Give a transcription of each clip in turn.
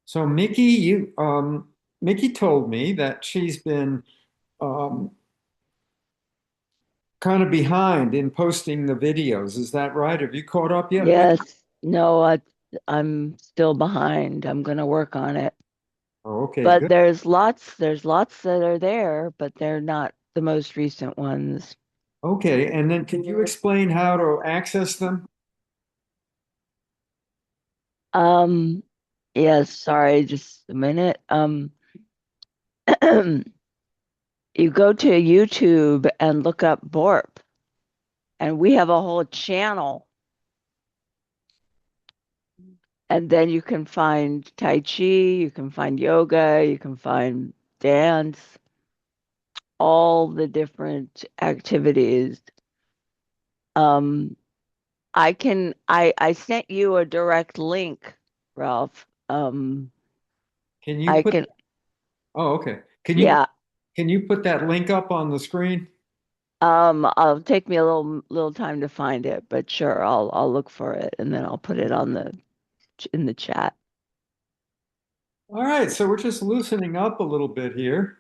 So Mickey told me that she's been um, kind of behind in posting the videos. Is that right? Have you caught up yet, Mickey? Yes, no, I'm still behind. I'm gonna work on it. Oh, okay, But good. there's lots that are there, but they're not the most recent ones. Okay, and then can you explain how to access them? Um, yes, sorry, just a minute. You go to YouTube and look up BORP, and we have a whole channel. And then you can find Tai Chi, you can find yoga, you can find dance, all the different activities. Um, I sent you a direct link, Ralph. Can you I put can, Oh, okay. yeah. Can you put that link up on the screen? I'll take me a little time to find it, but sure, I'll look for it and then I'll put it on the in the chat. All right, so we're just loosening up a little bit here.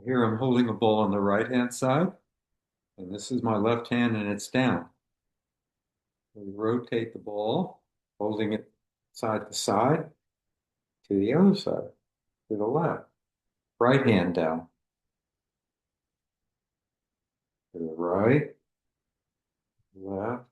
Here I'm holding a ball on the right hand side, and this is my left hand, and it's down. We rotate the ball, holding it side to side to the other side, to the left. Right hand down to the right, left.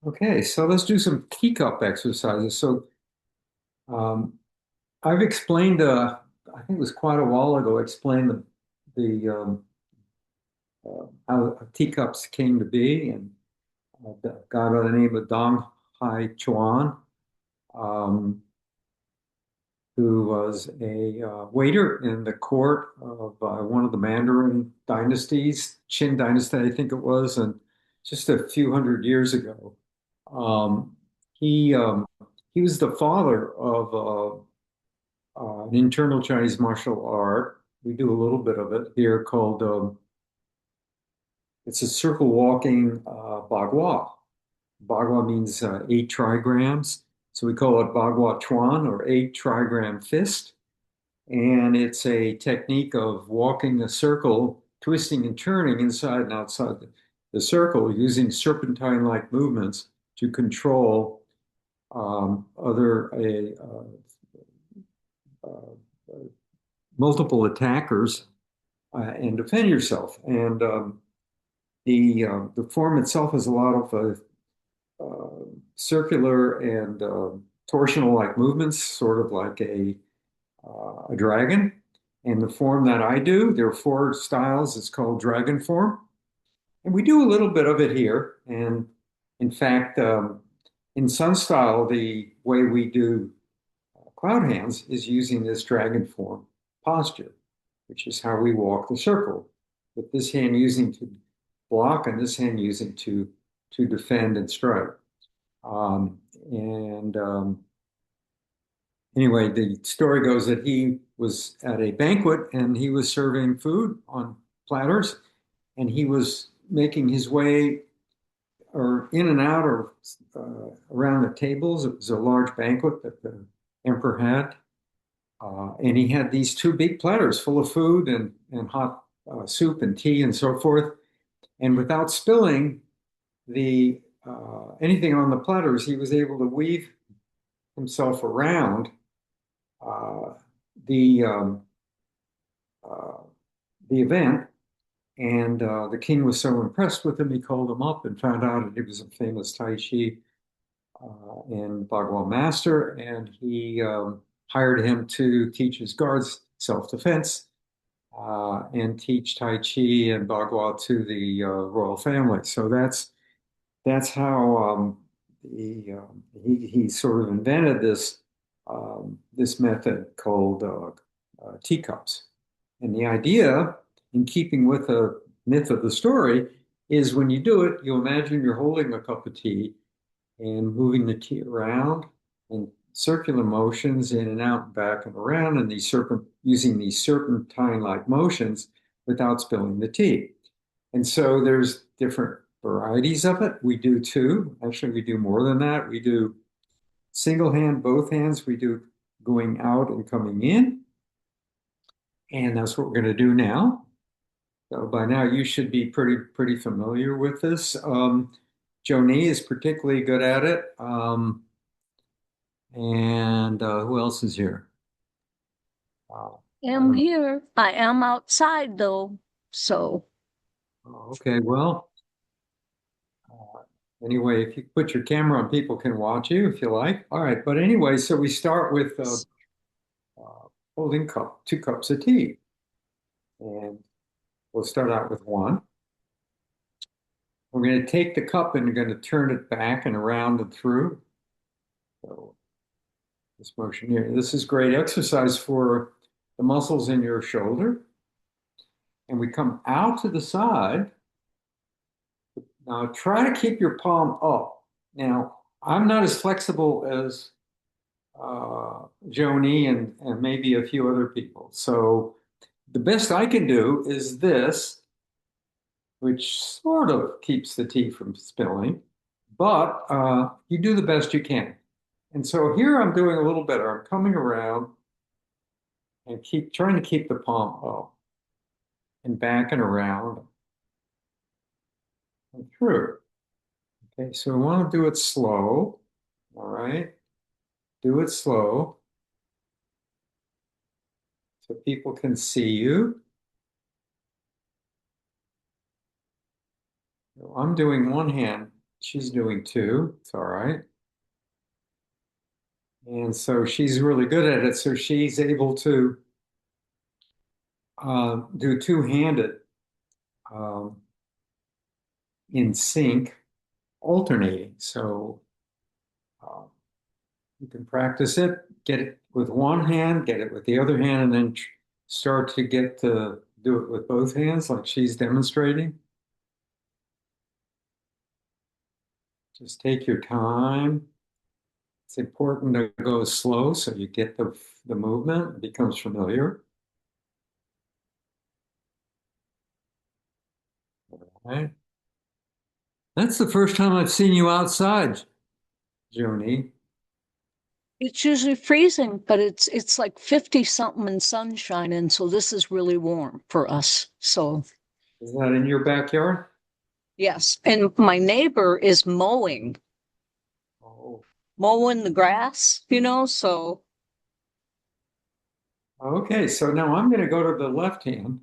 Okay, so let's do some teacup exercises. Um, I've explained, I think it was quite a while ago, explained how teacups came to be, and a guy by the name of Dong Hai Chuan, um, who was a waiter in the court of one of the Mandarin dynasties, Qin dynasty, I think it was, and just a few hundred years ago. Um, he um, he was the father of an internal Chinese martial art. We do a little bit of it here called it's a circle walking Bagua. Bagua means 8 trigrams. So we call it Bagua Chuan or 8 trigram fist. And it's a technique of walking a circle, twisting and turning inside and outside the circle using serpentine-like movements to control other multiple attackers and defend yourself. And the form itself has a lot of circular and torsional-like movements, sort of like a dragon. And the form that I do, there are 4 styles. It's called dragon form. And we do a little bit of it here. And in fact, in Sun style, the way we do cloud hands is using this dragon form posture, which is how we walk the circle, with this hand using to block and this hand using to defend and strike. Um, and Anyway, the story goes that he was at a banquet and he was serving food on platters, and he was making his way or in and out or around the tables. It was a large banquet that the emperor had, and he had these 2 big platters full of food and hot soup and tea and so forth. And without spilling the anything on the platters, he was able to weave himself around uh, the um, uh, the event. And the king was so impressed with him, he called him up and found out that he was a famous Taichi and Bagua master. And he hired him to teach his guards self-defense and teach Tai Chi and Bagua to the royal family. So that's how he sort of invented this method called teacups. And the idea, in keeping with the myth of the story, is when you do it, you imagine you're holding a cup of tea and moving the tea around in circular motions in and out and back and around, and using these serpentine-like motions without spilling the tea. And so there's different varieties of it. We do two. Actually, we do more than that. We do single hand, both hands. We do going out and coming in. And that's what we're going to do now. So by now you should be pretty familiar with this. Joni is particularly good at it. And who else is here? I Am don't know. here. I am outside though. So Oh, okay, well, Anyway, if you put your camera on, people can watch you if you like. All right, but anyway, so we start with holding two cups of tea, and we'll start out with one. We're going to take the cup and we're going to turn it back and around and through. So this motion here. This is great exercise for the muscles in your shoulder. And we come out to the side. Now try to keep your palm up. Now, I'm not as flexible as Joni and maybe a few other people. So the best I can do is this, which sort of keeps the tea from spilling, but you do the best you can. And so here I'm doing a little better. I'm coming around and keep trying to keep the palm up and back and around and through. Okay, so we want to do it slow. All right, do it slow so people can see you. I'm doing one hand, she's doing two. It's all right. And so she's really good at it. So she's able to do two-handed um, in sync, alternating. So uh, you can practice it, get it with one hand, get it with the other hand, and then start to get to do it with both hands like she's demonstrating. Just take your time. It's important to go slow so you get the movement, it becomes familiar. All right. That's the first time I've seen you outside, Joni. It's usually freezing, but it's like 50 something and sunshine, and so this is really warm for us. So Is that in your backyard? yes, and my neighbor is Oh, mowing the grass, so okay. So now I'm going to go to the left hand.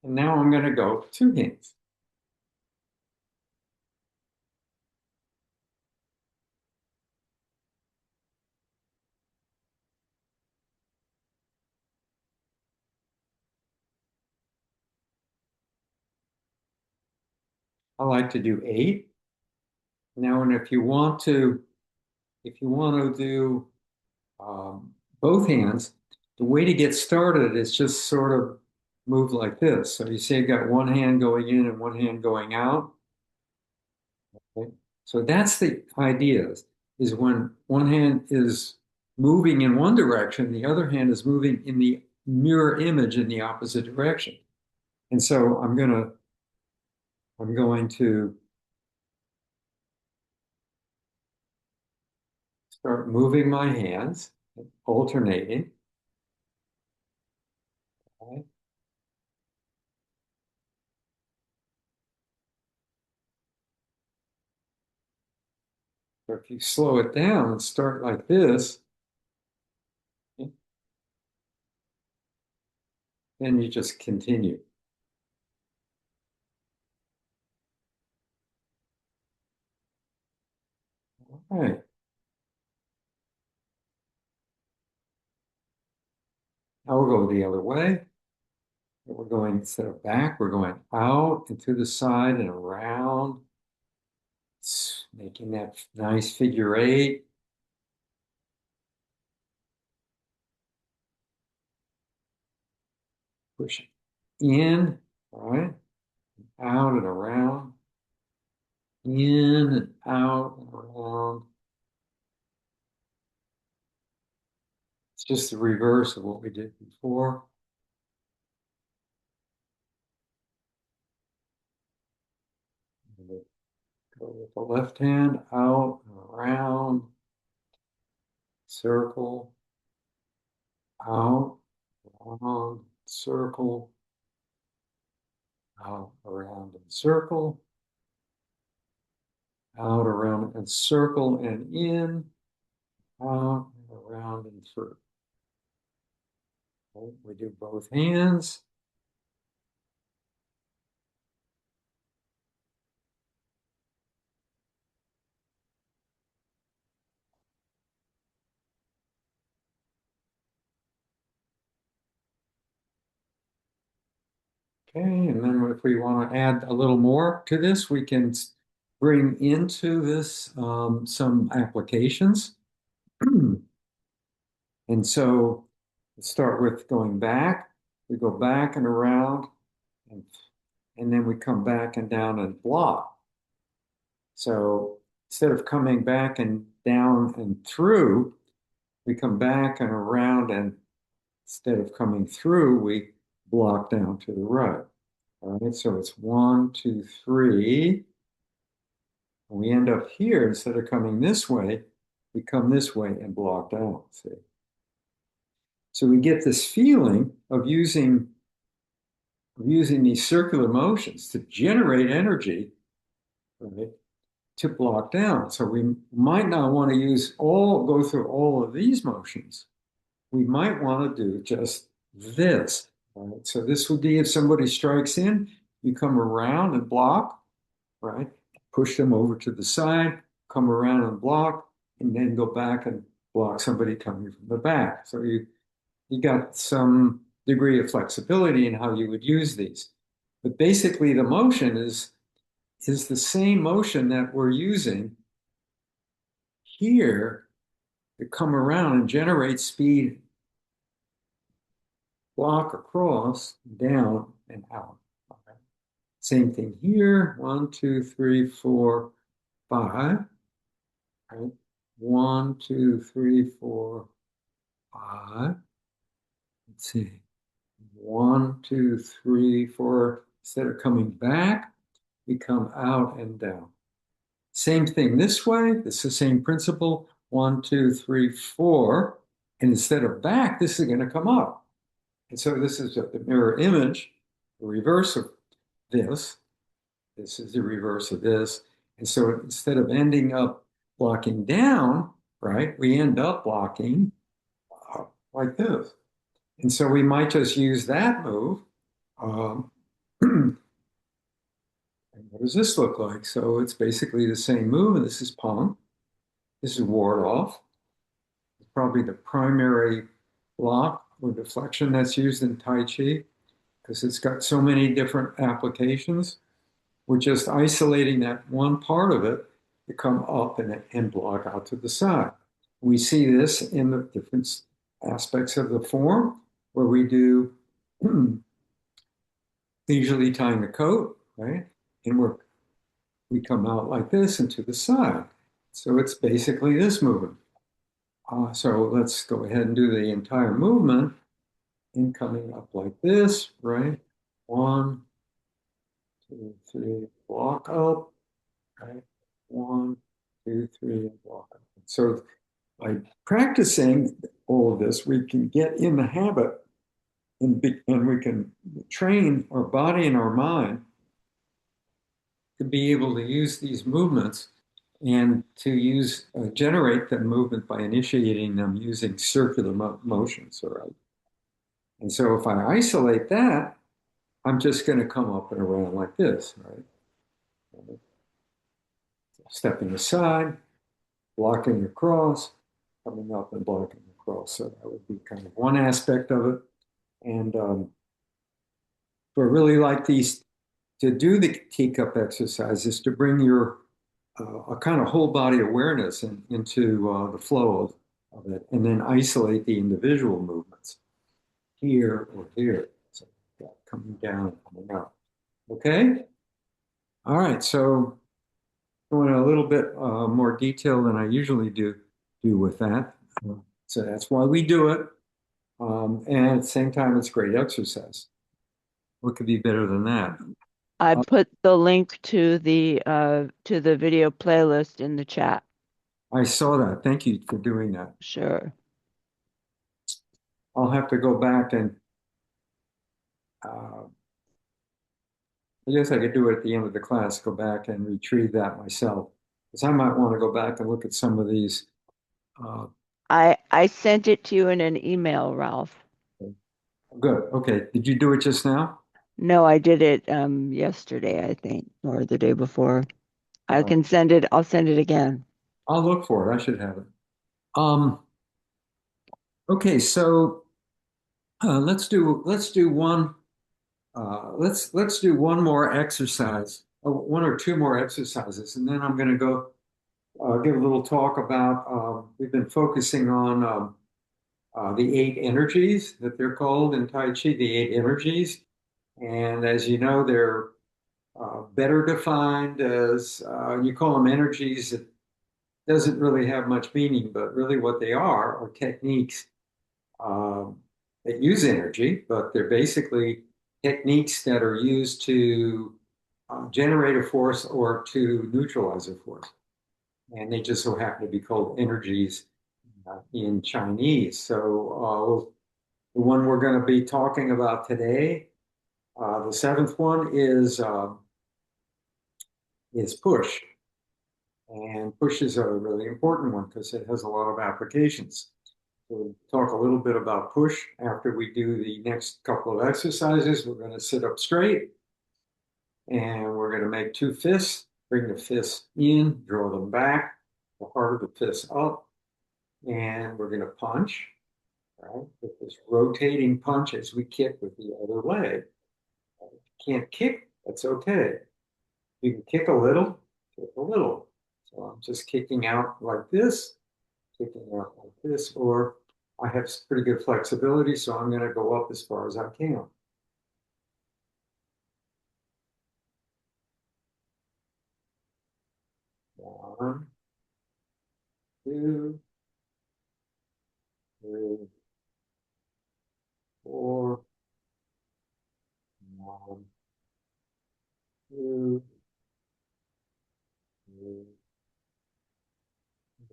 And now I'm going to go two hands. I like to do eight. Now, and if you want to do both hands, the way to get started is just sort of move like this. So you say you've got one hand going in and one hand going out. Okay? So that's the idea is when one hand is moving in one direction, the other hand is moving in the mirror image in the opposite direction. And so I'm going to start moving my hands, alternating. Okay? So if you slow it down and start like this, then you just continue. All right. Now we'll go the other way. We're going instead of back, we're going out and to the side and around, making that nice figure eight. Push in, all right, out and around, in and out and around. It's just the reverse of what we did before. Go with the left hand out and around, circle, out, around, circle, out, around, and circle, out, around, and circle, and in, out, and around, and through. Okay, we do both hands. Okay, and then if we want to add a little more to this, we can bring into this some applications. And so let's start with going back. We go back and around, and, and then we come back and down and block. So instead of coming back and down and through, we come back and around, and instead of coming through, we block down to the right. All right, so it's 1, 2, 3. And we end up here, instead of coming this way, we come this way and block down, see? So we get this feeling of using these circular motions to generate energy, right, to block down. So we might not want to go through all of these motions. We might want to do just this. Right? So this would be if somebody strikes in, you come around and block, right? Push them over to the side, come around and block, and then go back and block somebody coming from the back. So you got some degree of flexibility in how you would use these. But basically the motion is the same motion that we're using here to come around and generate speed, block across, down, and out. Okay. Same thing here. 1, 2, 3, 4, 5. Right? 1, 2, 3, 4, 5. Let's see. 1, 2, 3, 4. Instead of coming back, we come out and down. Same thing this way. It's the same principle. 1, 2, 3, 4. And instead of back, this is going to come up. And so this is the mirror image, the reverse of this. This is the reverse of this. And so instead of ending up blocking down, right, we end up blocking like this. And so we might just use that move. And what does this look like? So it's basically the same move, and this is palm. This is ward off. It's probably the primary block or deflection that's used in Tai Chi because it's got so many different applications. We're just isolating that one part of it to come up and block out to the side. We see this in the different aspects of the form where we do usually tying the coat, right? And we come out like this and to the side. So it's basically this movement. So let's go ahead and do the entire movement and coming up like this, right? 1, 2, 3, block up, right? 1, 2, 3, and block up. So by practicing all of this, we can get in the habit and we can train our body and our mind to be able to use these movements and to generate the movement by initiating them using circular motions, all right? And so if I isolate that, I'm just going to come up and around like this, right? Stepping aside, blocking across, coming up and blocking across. So that would be kind of one aspect of it. And so I really like these to do the teacup exercises to bring your a kind of whole body awareness into the flow of it, and then isolate the individual movements here or here. So yeah, coming down, coming up. Okay. All right. So going a little bit more detail than I usually do with that. So that's why we do it. And at the same time, it's great exercise. What could be better than that? I put the link to the video playlist in the chat. I saw that. Thank you for doing that. Sure. I'll have to go back and uh, I guess I could do it at the end of the class, go back and retrieve that myself. Because I might want to go back and look at some of these. Uh, I sent it to you in an email, Ralph. Good. Okay. Did you do it just now? No, I did it yesterday, I think, or the day before. I Uh, can send it. I'll send it again. I'll look for it. I should have it. Um, okay, so let's do one let's do one more exercise, one or two more exercises, and then I'm going to go give a little talk about. We've been focusing on the eight energies that they're called in Tai Chi, the eight energies, and as you know, they're better defined as you call them energies. It doesn't really have much meaning, but really what they are techniques um, that use energy, but they're basically techniques that are used to generate a force or to neutralize a force. And they just so happen to be called energies in Chinese. So the one we're going to be talking about today, the seventh one is push. And push is a really important one because it has a lot of applications. We'll talk a little bit about push after we do the next couple of exercises. We're going to sit up straight and we're going to make two fists. Bring the fists in, draw them back, the heart of the fist up, and we're going to punch, right? With this rotating punch as we kick with the other leg. If you can't kick, that's okay. You can kick a little, kick a little. So I'm just kicking out like this, kicking out like this, or I have pretty good flexibility, so I'm going to go up as far as I can. One, two, three, four, one, two, three,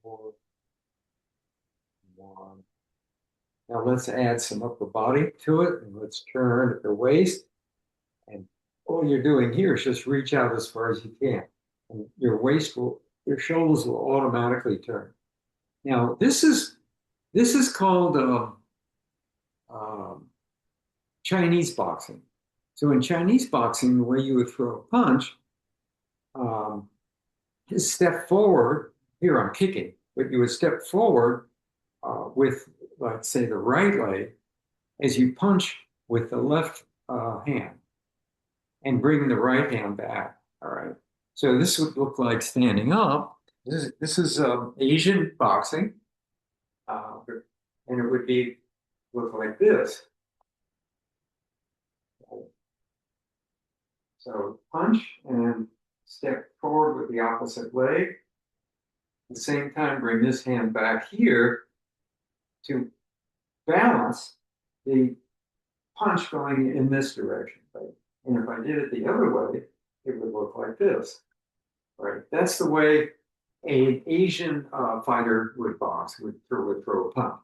four, one. Now let's add some upper body to it, and let's turn at the waist. And all you're doing here is just reach out as far as you can, and your shoulders will automatically turn. Now this is called um, Chinese boxing. So in Chinese boxing, the way you would throw a punch um, is step forward. Here I'm kicking, but you would step forward with, let's say, the right leg as you punch with the left hand and bring the right hand back. All right. So this would look like standing up. This is Asian boxing, and it would look like this. So punch and step forward with the opposite leg. At the same time, bring this hand back here to balance the punch going in this direction. Right? And if I did it the other way, it would look like this. Right? That's the way an Asian fighter would box, would throw a punch.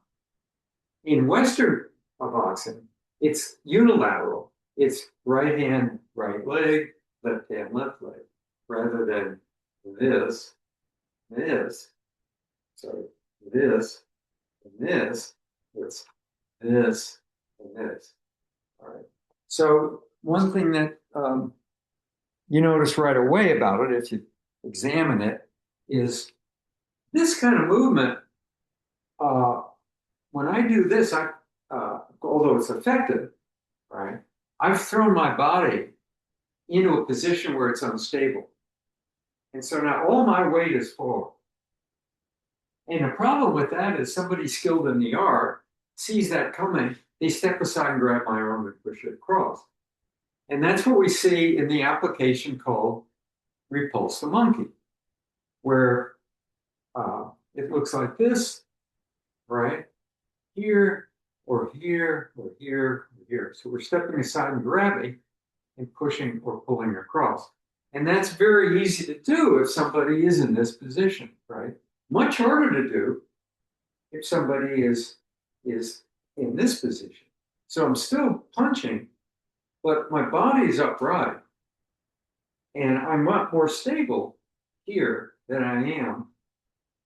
In Western boxing, it's unilateral. It's right hand, right leg, left hand, left leg, rather than this, this. So this, and this. It's this and this. All right. So one thing that you notice right away about it, if you examine it, is this kind of movement. Uh, when I do this, although it's effective, right? I've thrown my body into a position where it's unstable, and so now all my weight is forward. And the problem with that is somebody skilled in the art sees that coming, they step aside and grab my arm and push it across. And that's what we see in the application called Repulse the Monkey, where it looks like this, right? Here, or here, or here, or here. So we're stepping aside and grabbing and pushing or pulling across. And that's very easy to do if somebody is in this position, right? Much harder to do if somebody is in this position. So I'm still punching, but my body is upright. And I'm a lot more stable here than I am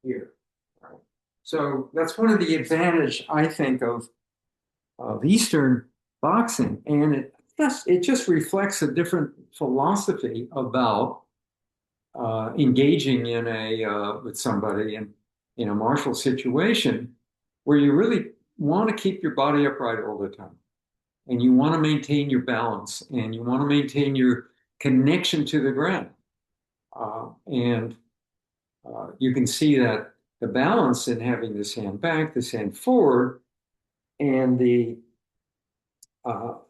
here. Right? So that's one of the advantage I think of Eastern boxing, and it just reflects a different philosophy about engaging in a with somebody in a martial situation where you really want to keep your body upright all the time, and you want to maintain your balance, and you want to maintain your connection to the ground, and you can see that the balance in having this hand back, this hand forward, and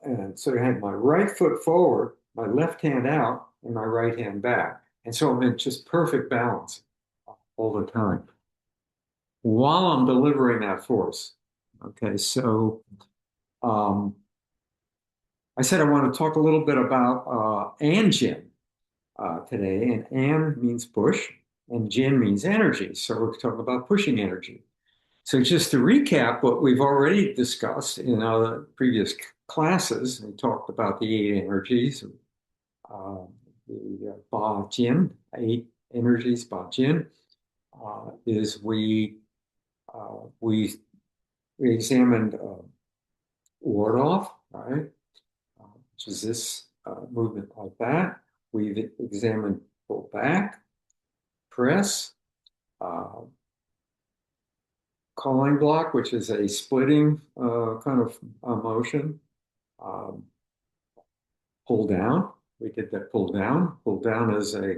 and so I had my right foot forward, my left hand out, and my right hand back. And so I'm in just perfect balance all the time while I'm delivering that force. Okay, so um, I said I want to talk a little bit about and Jin today. And An means push, and Jin means energy. So we're talking about pushing energy. So just to recap what we've already discussed in our previous classes, we talked about the eight energies, uh, the Ba Jin, eight energies, Ba Jin, is we examined ward off, right, which is this movement like that. We've examined pull back, press, uh, calling block, which is a splitting kind of motion. Um, pull down. We did that pull down. Pull down is a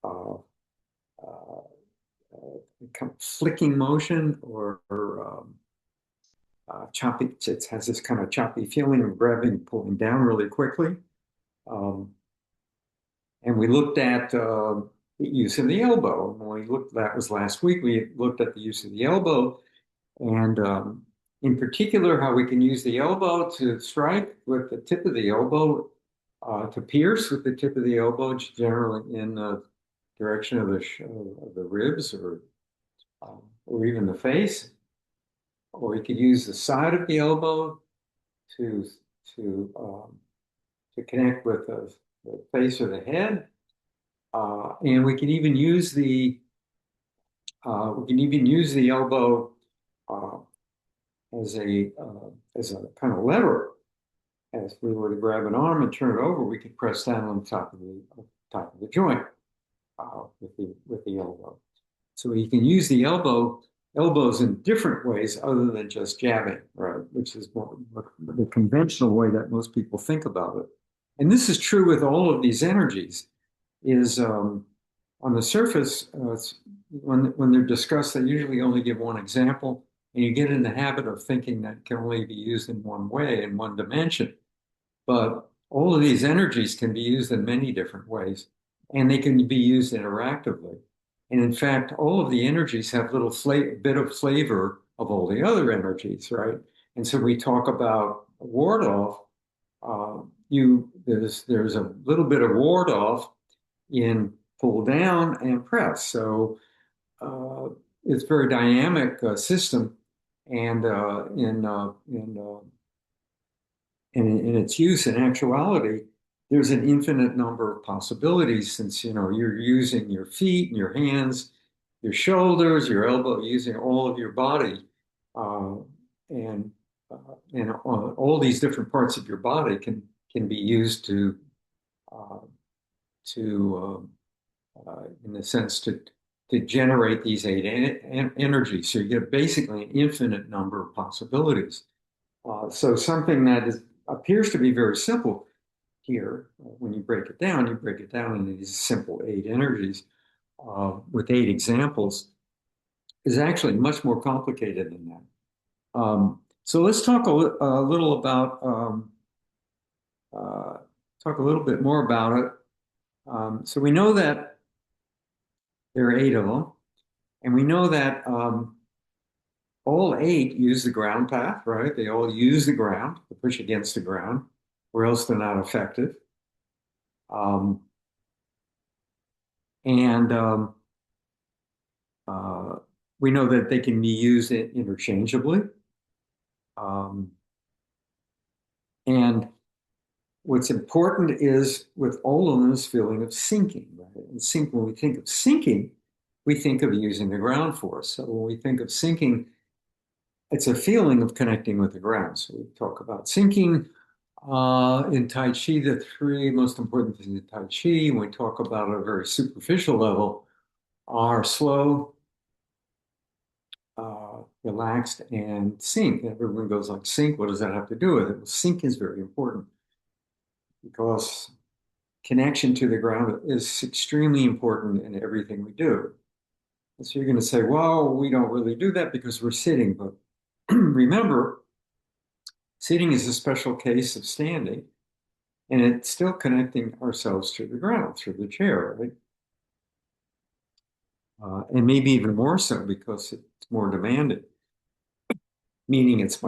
uh, uh, kind of flicking motion or choppy. It has this kind of choppy feeling of grabbing and pulling down really quickly. Um, and we looked at the use of the elbow. When we looked, that was last week. We looked at the use of the elbow and in particular, how we can use the elbow to strike with the tip of the elbow, to pierce with the tip of the elbow, generally in the direction of the ribs or even the face. Or we could use the side of the elbow to to um, to connect with the face or the head, and we can even use the elbow uh, as a kind of lever. As we were to grab an arm and turn it over, we could press down on top of the joint with the elbow. So you can use the elbows in different ways other than just jabbing, right? Which is more the conventional way that most people think about it. And this is true with all of these energies. Is on the surface, when they're discussed, they usually only give one example, and you get in the habit of thinking that it can only be used in one way, in one dimension. But all of these energies can be used in many different ways, and they can be used interactively. And in fact, all of the energies have little bit of flavor of all the other energies, right? And so we talk about ward off. There's a little bit of ward off in pull down and press. So it's a very dynamic system, and in its use in actuality, there's an infinite number of possibilities since you're using your feet and your hands, your shoulders, your elbow, using all of your body, uh, and all these different parts of your body can be used uh, to in the sense to generate these eight energies. So you get basically an infinite number of possibilities. So something that appears to be very simple here, when you break it down into these simple eight energies with eight examples, is actually much more complicated than that. So let's talk a little about uh, talk a little bit more about it. So we know that there are eight of them, and we know that all eight use the ground path, right? They all use the ground to push against the ground, or else they're not effective. Um, and uh, we know that they can be used interchangeably. Um, and what's important is with all of them this feeling of sinking, right? And sink, when we think of sinking, we think of using the ground force. So when we think of sinking, it's a feeling of connecting with the ground. So we talk about sinking in Tai Chi, the three most important things in Tai Chi, when we talk about a very superficial level, are slow, relaxed, and sink. Everyone goes like, sink, what does that have to do with it? Well, sink is very important because connection to the ground is extremely important in everything we do. And so you're going to say, well, we don't really do that because we're sitting. But remember, sitting is a special case of standing, and it's still connecting ourselves to the ground through the chair, right? And maybe even more so because it's more demanding, meaning it's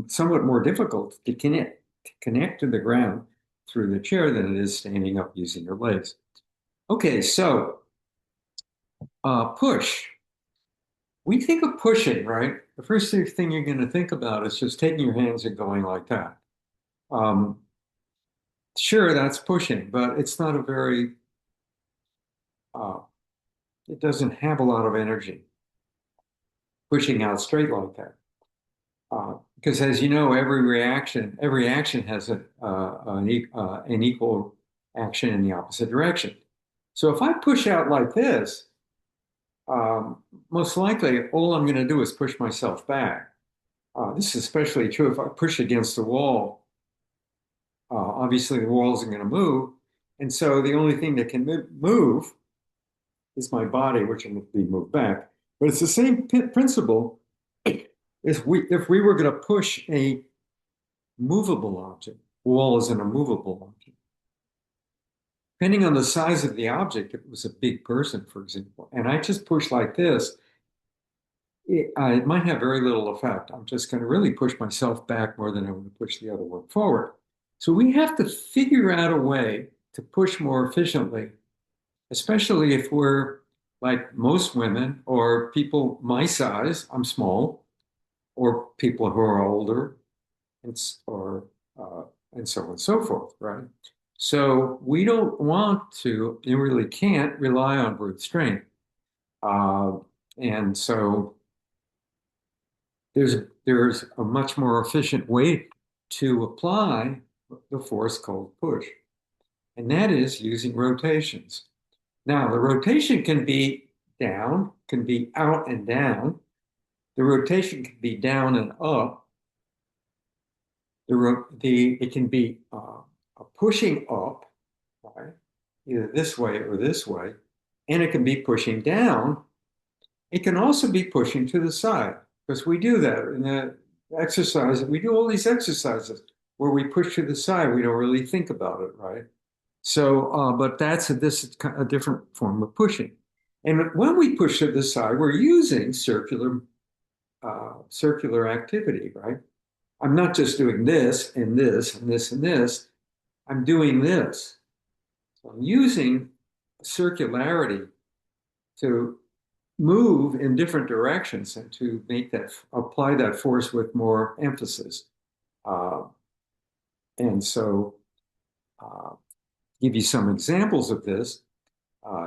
somewhat more difficult to connect to the ground through the chair than it is standing up using your legs. Okay, so push. We think of pushing, right? The first thing you're going to think about is just taking your hands and going like that. Sure, that's pushing, but it's not a very, it doesn't have a lot of energy pushing out straight like that. Because as you know, every action has an equal action in the opposite direction. So if I push out like this, most likely all I'm going to do is push myself back. This is especially true if I push against the wall. Obviously, the wall isn't going to move. And so the only thing that can move is my body, which will be moved back. But it's the same principle if we were going to push a movable object. Wall isn't a movable object. Depending on the size of the object, if it was a big person, for example, and I just push like this, it might have very little effect. I'm just going to really push myself back more than I want to push the other one forward. So we have to figure out a way to push more efficiently, especially if we're like most women or people my size, I'm small, or people who are older, and, or, and so on and so forth, right? So we don't want to, you really can't rely on brute strength. And so there's a much more efficient way to apply the force called push, and that is using rotations. Now, the rotation can be down, can be out and down. The rotation can be down and up. It can be a pushing up, right? Either this way or this way, and it can be pushing down. It can also be pushing to the side because we do that in the exercise. We do all these exercises where we push to the side. We don't really think about it, right? So, but this is a different form of pushing. And when we push to the side, we're using circular activity, right? I'm not just doing this and this and this and this. I'm doing this. So I'm using circularity to move in different directions and to apply that force with more emphasis. And so, give you some examples of this.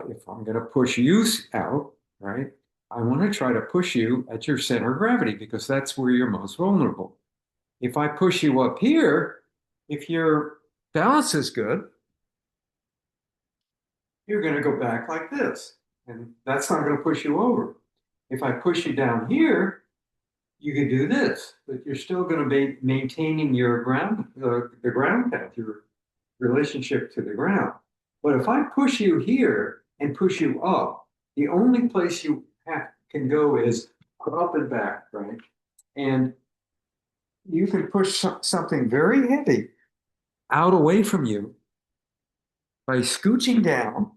If I'm going to push you out, right, I want to try to push you at your center of gravity because that's where you're most vulnerable. If I push you up here, if your balance is good, you're going to go back like this, and that's not going to push you over. If I push you down here, you can do this, but you're still going to be maintaining your ground, the ground path, your relationship to the ground. But if I push you here and push you up, the only place you can go is up and back, right? And you can push something very heavy out away from you by scooching down,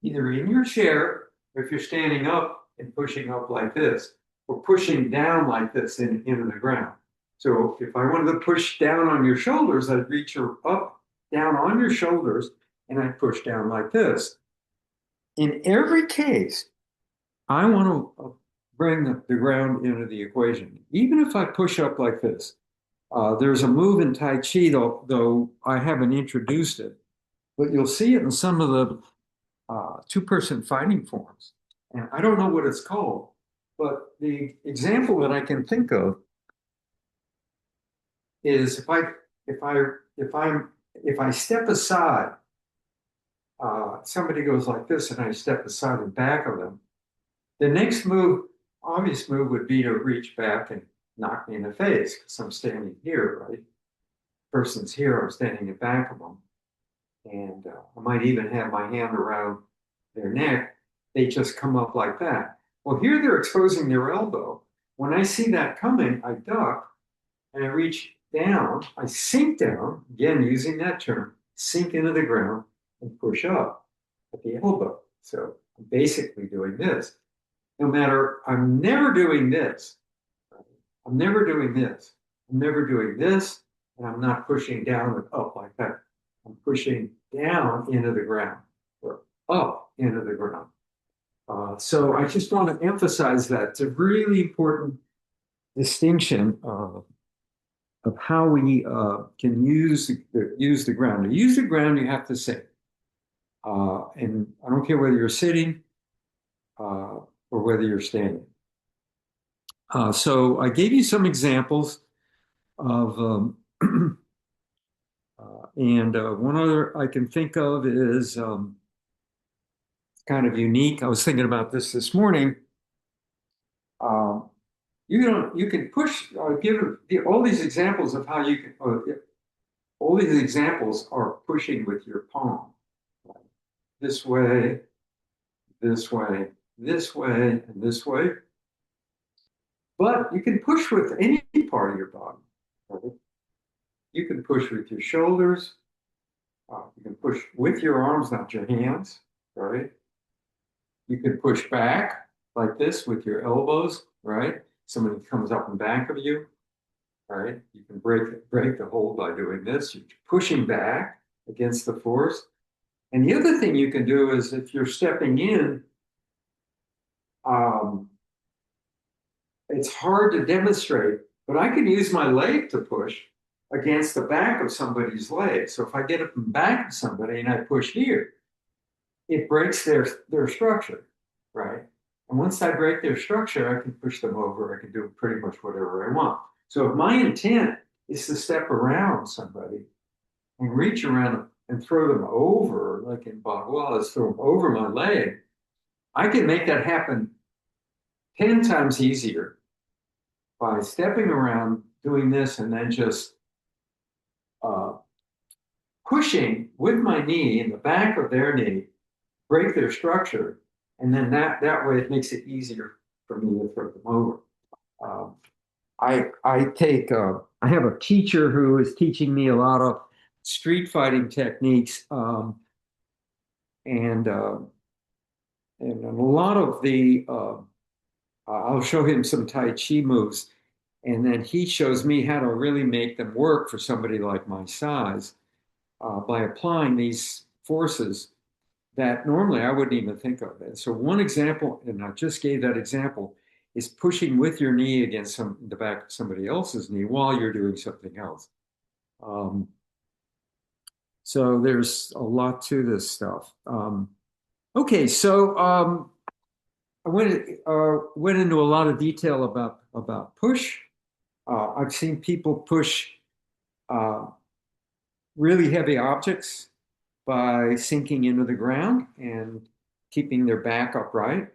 either in your chair, or if you're standing up and pushing up like this, or pushing down like this into the ground. So if I wanted to push down on your shoulders, I'd reach up, down on your shoulders, and I'd push down like this. In every case, I want to bring the ground into the equation. Even if I push up like this, There's a move in Tai Chi, though I haven't introduced it, but you'll see it in some of the two-person fighting forms. And I don't know what it's called, but the example that I can think of is if I step aside, somebody goes like this, and I step aside and back of them. The next move, obvious move, would be to reach back and knock me in the face because I'm standing here, right? Person's here, I'm standing in back of them, and I might even have my hand around their neck. They just come up like that. Well, here they're exposing their elbow. When I see that coming, I duck and I reach down, I sink down, again using that term, sink into the ground and push up at the elbow. So I'm basically doing this. No matter, I'm never doing this. I'm never doing this. I'm never doing this, and I'm not pushing down and up like that. I'm pushing down into the ground or up into the ground. So I just want to emphasize that. It's a really important distinction of how we can use the ground. To use the ground, you have to sit. And I don't care whether you're sitting or whether you're standing. So I gave you some examples of, and one other I can think of is kind of unique. I was thinking about this morning. You can push, give all these examples of how you can, all these examples are pushing with your palm. This way, this way, this way, and this way. But you can push with any part of your body. Right? You can push with your shoulders. You can push with your arms, not your hands. Right? You can push back like this with your elbows. Right? Somebody comes up in back of you. Right? You can break the hold by doing this. You're pushing back against the force. And the other thing you can do is if you're stepping in, it's hard to demonstrate, but I can use my leg to push against the back of somebody's leg. So if I get up in back of somebody and I push here, it breaks their structure, right? And once I break their structure, I can push them over. I can do pretty much whatever I want. So if my intent is to step around somebody and reach around and throw them over, like in Bagua, let's throw them over my leg, I can make that happen 10 times easier by stepping around, doing this, and then just pushing with my knee in the back of their knee, break their structure, and then that way it makes it easier for me to throw them over. I have a teacher who is teaching me a lot of street fighting techniques, and a lot of the I'll show him some Tai Chi moves, and then he shows me how to really make them work for somebody like my size by applying these forces that normally I wouldn't even think of. And so one example, and I just gave that example, is pushing with your knee against the back of somebody else's knee while you're doing something else. So there's a lot to this stuff. Okay, so I went into a lot of detail about push. I've seen people push really heavy objects by sinking into the ground and keeping their back upright.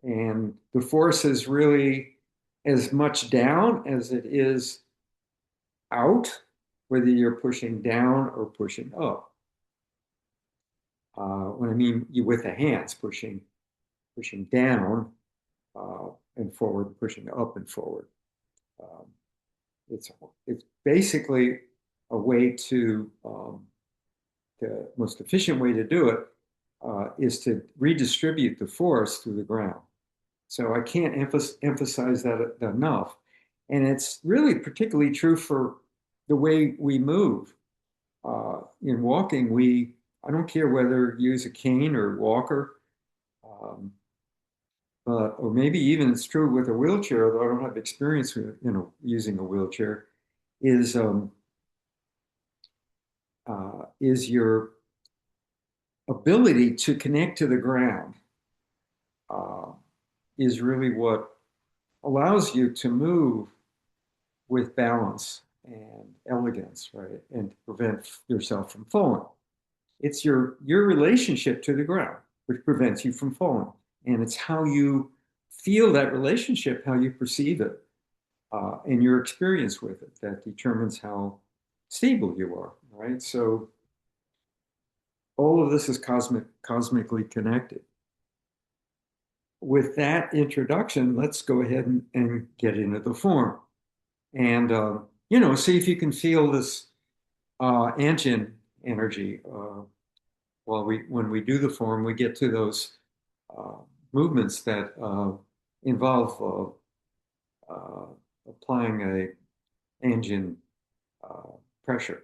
And the force is really as much down as it is out, whether you're pushing down or pushing up. When I mean with the hands, pushing down and forward, pushing up and forward. It's basically a way to the most efficient way to do it is to redistribute the force through the ground. So I can't emphasize that enough. And it's really particularly true for the way we move. In walking, I don't care whether you use a cane or walker, or maybe even it's true with a wheelchair, although I don't have experience with using a wheelchair. is your ability to connect to the ground uh, is really what allows you to move with balance and elegance, right? And to prevent yourself from falling. It's your relationship to the ground, which prevents you from falling. And it's how you feel that relationship, how you perceive it, and your experience with it that determines how stable you are, right? So all of this is cosmically connected. With that introduction, let's go ahead and get into the form. And, see if you can feel this Anjin energy. When we do the form, we get to those uh, movements that involve applying a Anjin pressure.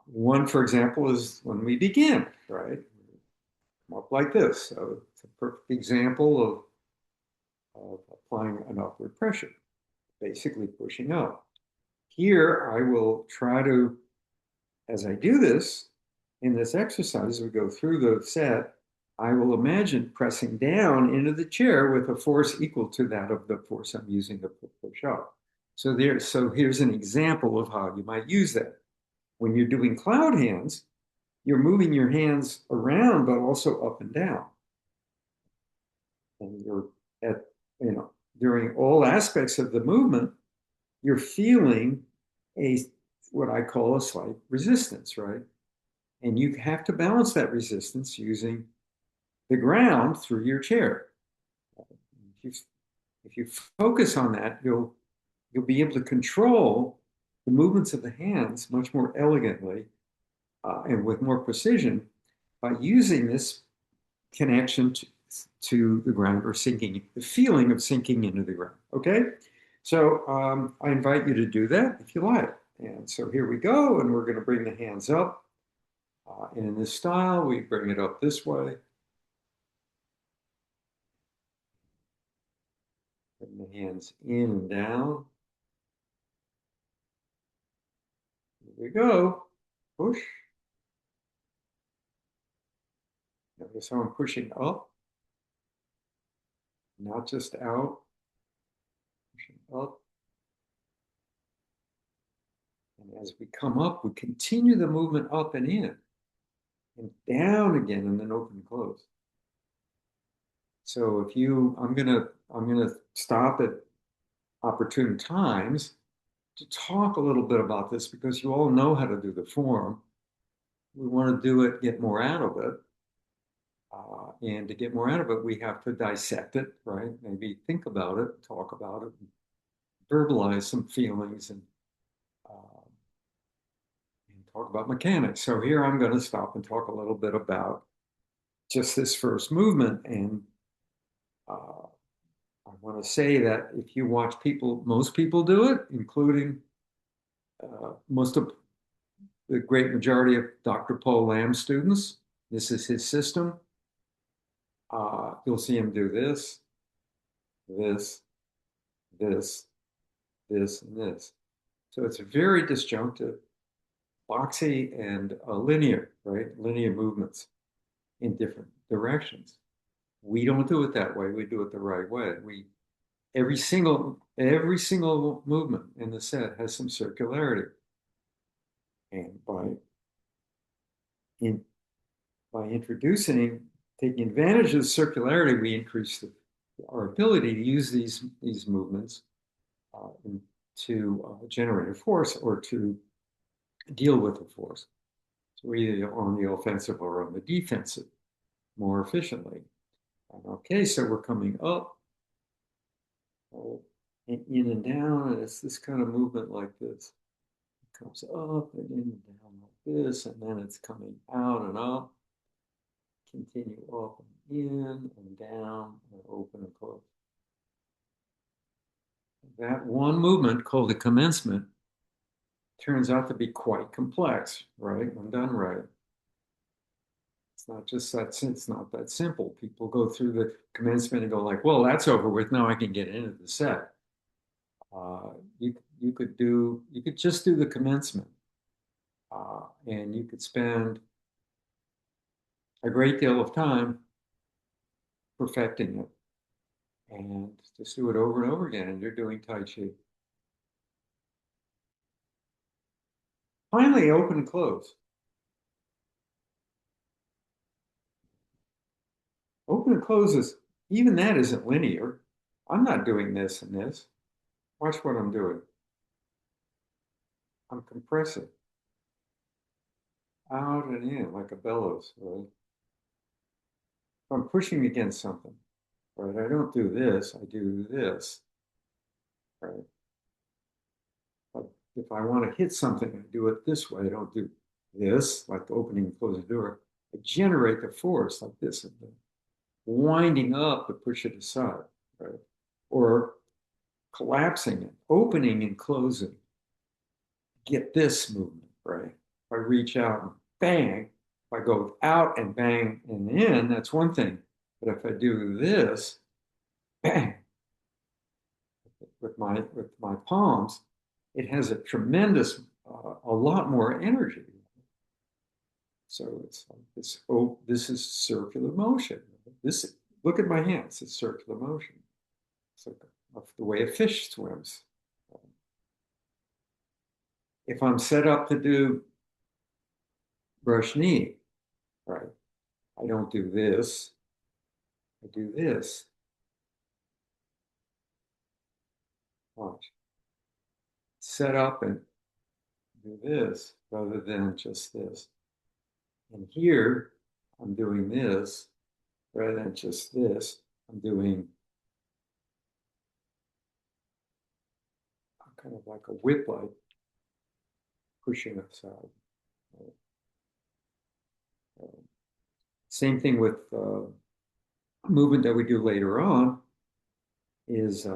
One, for example, is when we begin, right? Come up like this. So it's a perfect example of applying an upward pressure, basically pushing up. Here, I will try to, as I do this, in this exercise, we go through the set, I will imagine pressing down into the chair with a force equal to that of the force I'm using to push up. So here's an example of how you might use that. When you're doing cloud hands, you're moving your hands around, but also up and down. And you're during all aspects of the movement, you're feeling what I call a slight resistance, right? And you have to balance that resistance using the ground through your chair. If you focus on that, you'll be able to control the movements of the hands much more elegantly and with more precision by using this connection to the ground or sinking, the feeling of sinking into the ground. Okay? So I invite you to do that if you like. And so here we go, and we're going to bring the hands up. And in this style, we bring it up this way. Bring the hands in and down. Here we go. Push. Notice how I'm pushing up, not just out. Pushing up. And as we come up, we continue the movement up and in, and down again, and then open and close. So I'm gonna stop at opportune times to talk a little bit about this because you all know how to do the form. We want to do it, get more out of it. And to get more out of it, we have to dissect it, right? Maybe think about it, talk about it, verbalize some feelings, and talk about mechanics. So here I'm going to stop and talk a little bit about just this first movement. And I want to say that if you watch most people do it, including most of the great majority of Dr. Paul Lamb's students. This is his system. You'll see him do this, this, this, this, and this. So it's very disjunctive, boxy, and linear, right? Linear movements in different directions. We don't do it that way. We do it the right way. Every single movement in the set has some circularity. And by taking advantage of the circularity, we increase our ability to use these movements to generate a force or to deal with a force. So we're either on the offensive or on the defensive more efficiently. Okay, so we're coming up and in and down, and it's this kind of movement like this. It comes up and in and down like this, and then it's coming out and up. Continue up and in and down and open and close. That one movement called the commencement turns out to be quite complex, right? When done right. It's not just that, it's not that simple. People go through the commencement and go like, well, that's over with. Now I can get into the set. You could just do the commencement, and you could spend a great deal of time perfecting it, and just do it over and over again, and you're doing Tai Chi. Finally, open and close. Open and closes, even that isn't linear. I'm not doing this and this. Watch what I'm doing. I'm compressing out and in like a bellows, right? I'm pushing against something, right? I don't do this, I do this, right? But if I want to hit something, I do it this way. I don't do this, like opening and closing the door. I generate the force like this, and winding up to push it aside, right? Or collapsing it, opening and closing. Get this movement, right? If I reach out and bang, if I go out and bang and in, that's one thing. But if I do this, bang, with my palms, it has a tremendous, a lot more energy. So it's like this. Oh, this is circular motion. This, look at my hands. It's circular motion. It's like the way a fish swims. If I'm set up to do brush knee, right? I don't do this. I do this. Watch. Set up and do this rather than just this. And here, I'm doing this rather than just this. I'm doing kind of like a whip like pushing aside. Same thing with movement that we do later on is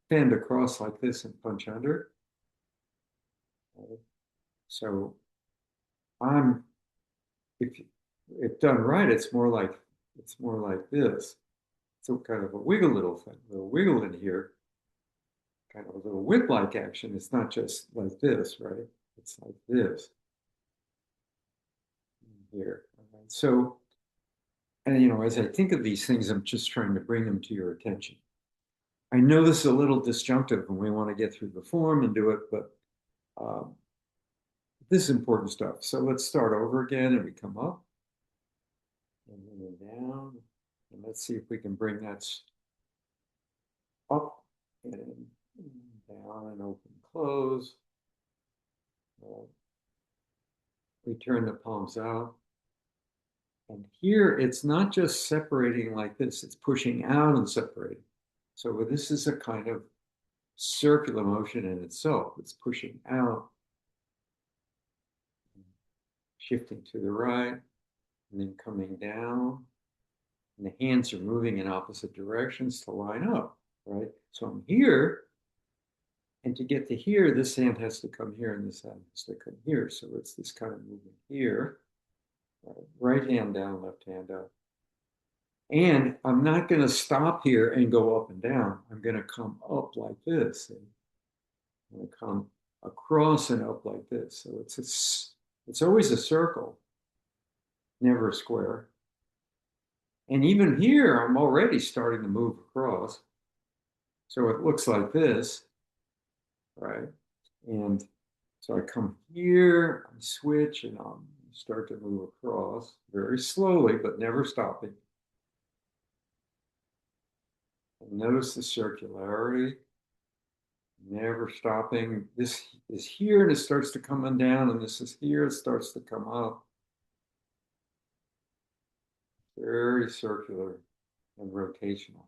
bend across like this and punch under. So I'm, if done right, it's more like this. So kind of a wiggle little thing, a little wiggle in here, kind of a little whip-like action. It's not just like this, right? It's like this here. So, and you know, as I think of these things, I'm just trying to bring them to your attention. I know this is a little disjunctive and we want to get through the form and do it, but this is important stuff. So let's start over again, and we come up and then down. And let's see if we can bring that up and down and open, close. We turn the palms out. And here, it's not just separating like this, it's pushing out and separating. So this is a kind of circular motion in itself. It's pushing out, shifting to the right, and then coming down. And the hands are moving in opposite directions to line up, right? So I'm here, and to get to here, this hand has to come here, and this hand has to come here. So it's this kind of movement here. Right hand down, left hand up. And I'm not going to stop here and go up and down. I'm going to come up like this. And I'm going to come across and up like this. So it's always a circle, never a square. And even here, I'm already starting to move across. So it looks like this, right? And so I come here, I switch, and I'll start to move across very slowly, but never stopping. And notice the circularity, never stopping. This is here, and it starts to come on down, and this is here, it starts to come up. Very circular and rotational.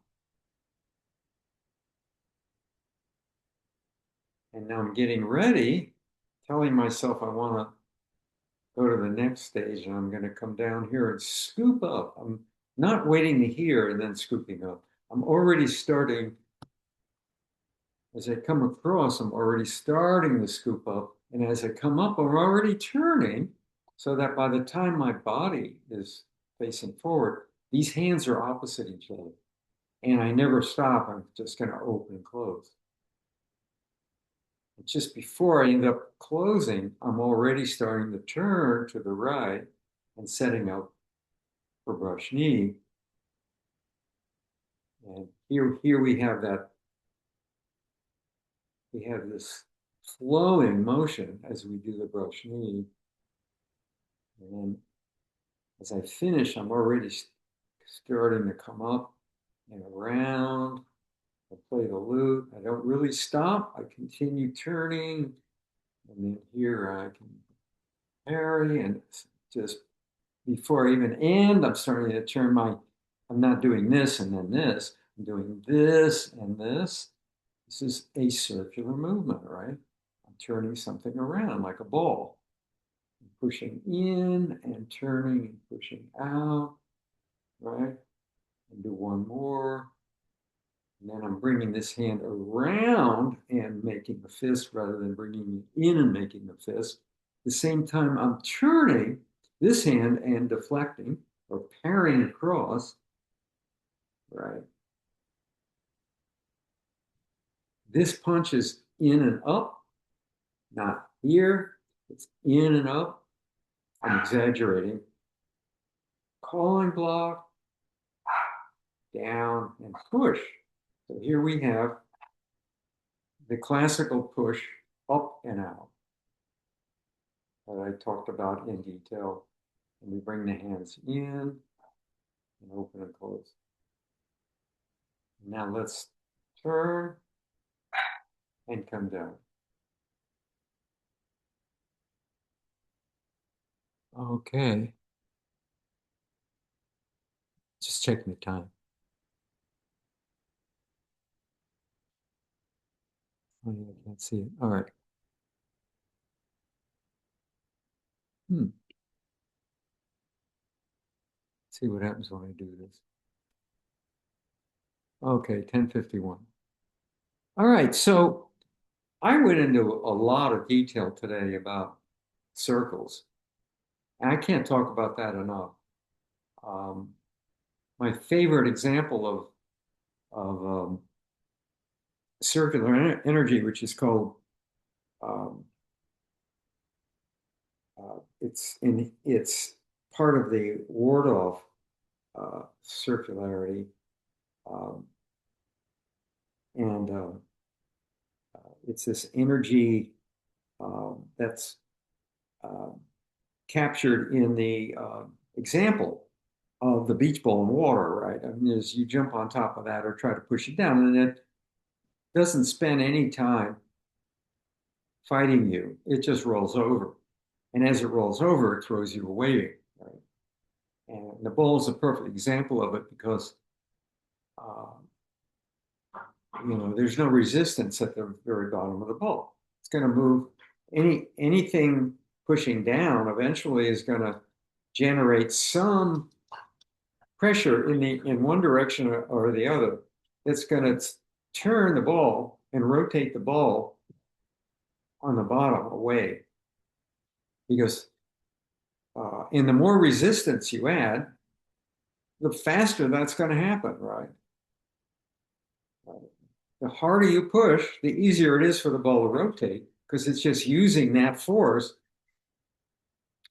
And now I'm getting ready, telling myself I want to go to the next stage, and I'm going to come down here and scoop up. I'm not waiting to here and then scooping up. I'm already starting, as I come across, I'm already starting to scoop up. And as I come up, I'm already turning so that by the time my body is facing forward, these hands are opposite each other. and I never stop. I'm just going to open and close. And just before I end up closing, I'm already starting to turn to the right and setting up for brush knee. And here we have that, we have this flowing motion as we do the brush knee. And then as I finish, I'm already starting to come up and around. I play the lute. I don't really stop. I continue turning. And then here I can parry. And just before I even end, I'm starting to turn my, I'm not doing this and then this. I'm doing this and this. This is a circular movement, right? I'm turning something around like a ball. I'm pushing in and turning and pushing out, right? And do one more. And then I'm bringing this hand around and making a fist rather than bringing it in and making the fist. At the same time, I'm turning this hand and deflecting or parrying across, right? This punch is in and up, not here. It's in and up. I'm exaggerating. Calling block, down, and push. So here we have the classical push up and out that I talked about in detail. And we bring the hands in and open and close. Now let's turn and come down. Okay. Just checking the time. Oh, yeah, I can't see it. All right. See what happens when I do this. Okay, 10:51. All right, so I went into a lot of detail today about circles. And I can't talk about that enough. My favorite example of circular energy, which is called um, it's part of the Wardolph circularity, um, and it's this energy that's captured in the example of the beach ball in water, right? I mean, as you jump on top of that or try to push it down, and it doesn't spend any time fighting you. It just rolls over. And as it rolls over, it throws you away, right? And the ball is a perfect example of it because, uh, there's no resistance at the very bottom of the ball. It's going to move. Anything pushing down eventually is going to generate some pressure in one direction or the other. It's going to turn the ball and rotate the ball on the bottom away. Because and the more resistance you add, the faster that's going to happen, right? The harder you push, the easier it is for the ball to rotate because it's just using that force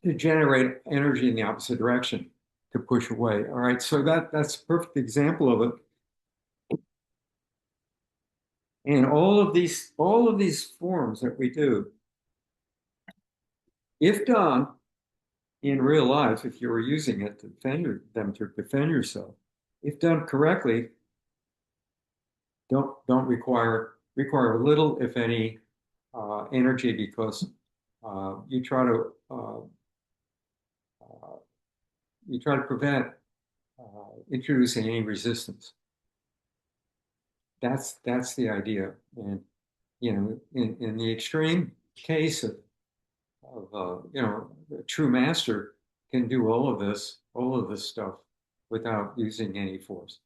to generate energy in the opposite direction to push away. All right, so that's a perfect example of it. And all of these forms that we do, if done in real life, if you were using it to defend yourself, if done correctly, don't require little, if any, energy because you try to prevent introducing any resistance. That's the idea, and in the extreme case of a true master can do all of this stuff without using any force.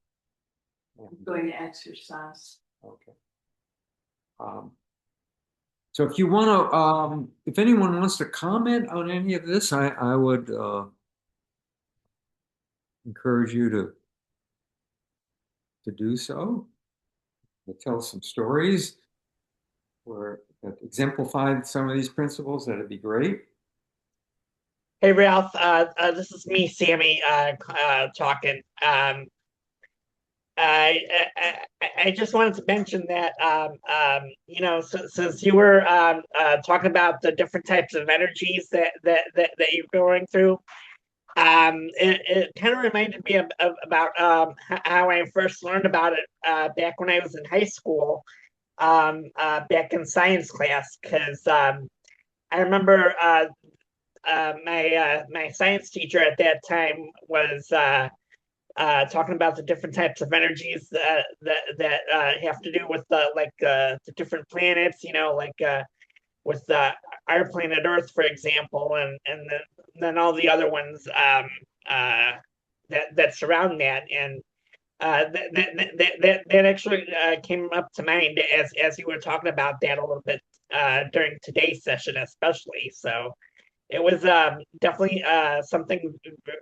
I'm going to exercise. Okay. So if you want to, if anyone wants to comment on any of this, I would encourage you to to do so, to tell some stories that exemplified some of these principles, that'd be great. Hey Ralph, this is me, Sammy, talking. I just wanted to mention that since you were talking about the different types of energies that you're going through, it kind of reminded me about how I first learned about it back when I was in high school, back in science class, because I remember my science teacher at that time was talking about the different types of energies that have to do with the different planets, with our planet Earth, for example, and then all the other ones that surround that, and that actually came up to mind as you were talking about that a little bit during today's session, especially. So it was definitely something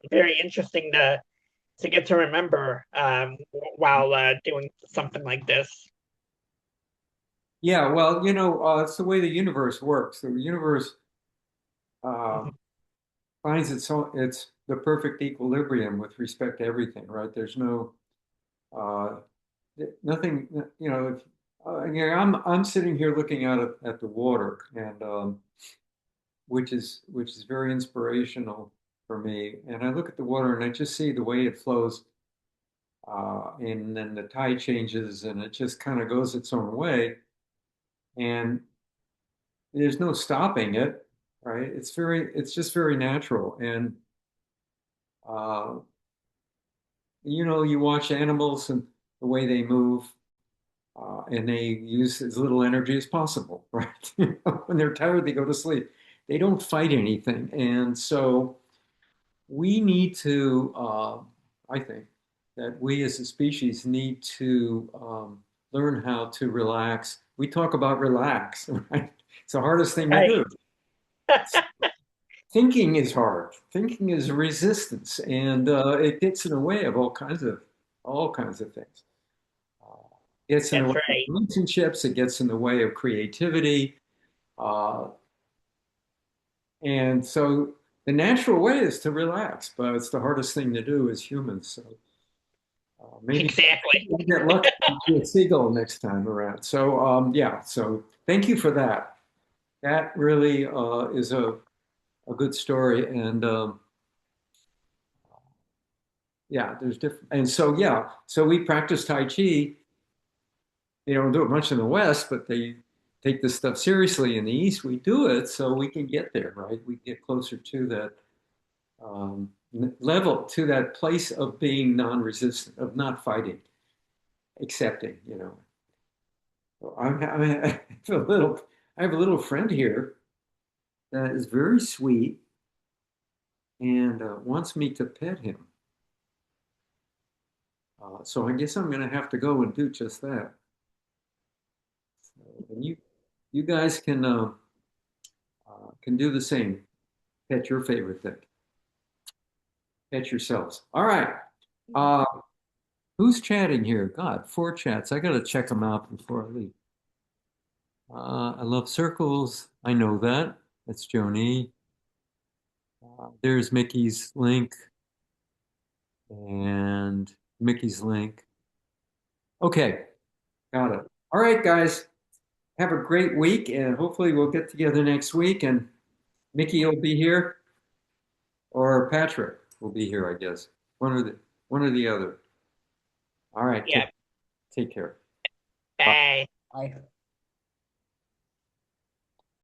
very interesting to get to remember while doing something like this. Yeah, well, it's the way the universe works. The universe uh, finds it's the perfect equilibrium with respect to everything, right? There's uh, nothing, I'm sitting here looking out at the water, and which is very inspirational for me. And I look at the water and I just see the way it flows, and then the tide changes, and it just kind of goes its own way, and there's no stopping it, right? It's just very natural, and uh, you watch animals and the way they move, and they use as little energy as possible, right? When they're tired, they go to sleep. They don't fight anything. And so we need to, I think, that we as a species need to learn how to relax. We talk about relax, right? It's the hardest thing to Right. do. Thinking is hard. Thinking is resistance, and it gets in the way of all kinds of things. Gets in the That's way of right. relationships. It gets in the way of creativity, uh, and so the natural way is to relax, but it's the hardest thing to do as humans. So maybe Exactly. we'll get lucky and see a seagull next time around. So yeah. So thank you for that. That really is a good story, and yeah, there's different. And so yeah, so we practice Tai Chi. They don't do it much in the West, but they take this stuff seriously in the East. We do it so we can get there, right? We get closer to that level, to that place of being non-resistant, of not fighting, accepting. So I have a little friend here that is very sweet and wants me to pet him. So I guess I'm going to have to go and do just that. So, and you guys can do the same. Pet your favorite thing. Pet yourselves. All right. Uh, who's chatting here? God, 4 chats. I got to check them out before I leave. I love circles. I know that. That's Joni. There's Mickey's link and Mickey's link. Okay, got it. All right, guys. Have a great week, and hopefully we'll get together next week. And Mickey will be here, or Patrick will be here, I guess. One or the other. All right. Yeah. Take care. Bye. Bye. I